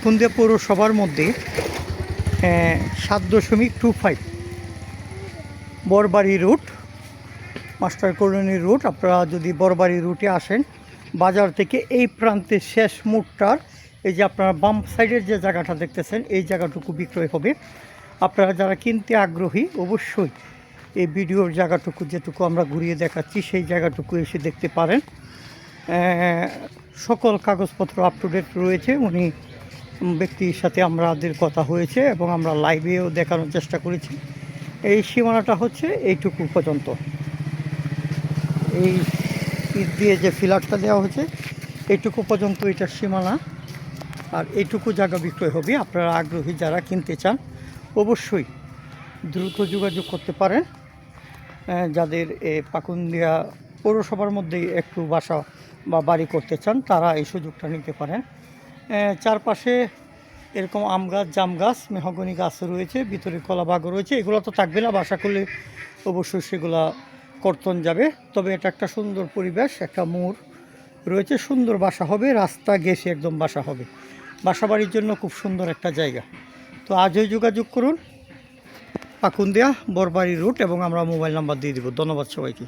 পাকুন্দিয়া পৌরসভার মধ্যে 7.25 বরবাড়ি root, master colony root. আপনারা যদি বরবাড়ি রুটে আসেন, বাজার থেকে এই প্রান্তের শেষ মুখটার এই যে আপনারা বাম সাইডের যে জায়গাটা দেখতেছেন, এই জায়গাটুকু বিক্রয় হবে। আপনারা যারা কিনতে আগ্রহী অবশ্যই এই ভিডিওর জায়গাটুকু যেটুকু আমরা ঘুরিয়ে দেখাচ্ছি সেই জায়গাটুকু এসে দেখতে পারেন। সকল কাগজপত্র আপ টু ডেট রয়েছে। উনি ব্যক্তির সাথে আমাদের কথা হয়েছে এবং আমরা লাইভেও দেখানোর চেষ্টা করেছি। এই সীমানাটা হচ্ছে এইটুকু পর্যন্ত, এই ইট দিয়ে যে ফিলারটা দেওয়া হয়েছে এইটুকু পর্যন্ত এটার সীমানা। আর এইটুকু জায়গা বিক্রয় হবে। আপনারা আগ্রহী যারা কিনতে চান অবশ্যই দ্রুত যোগাযোগ করতে পারেন। যাদের পাকুন্দিয়া পৌরসভার মধ্যেই একটু বাসা বা বাড়ি করতে চান তারা এই সুযোগটা নিতে পারেন। চারপাশে এরকম আম গাছ, জাম গাছ, মেহগনি গাছ রয়েছে, ভিতরে কলা বাগান রয়েছে। এগুলো তো থাকবে না, বাসা করলে অবশ্যই সেগুলা কর্তন যাবে। তবে এটা একটা সুন্দর পরিবেশ, একটা মোড় রয়েছে, সুন্দর বাসা হবে, রাস্তা গেছে একদম বাসা হবে। বাসা বাড়ির জন্য খুব সুন্দর একটা জায়গা। তো আজই যোগাযোগ করুন পাকুন্দিয়া বরবাড়ি রুট এবং আমরা মোবাইল নাম্বার দিয়ে দেব। ধন্যবাদ সবাইকে।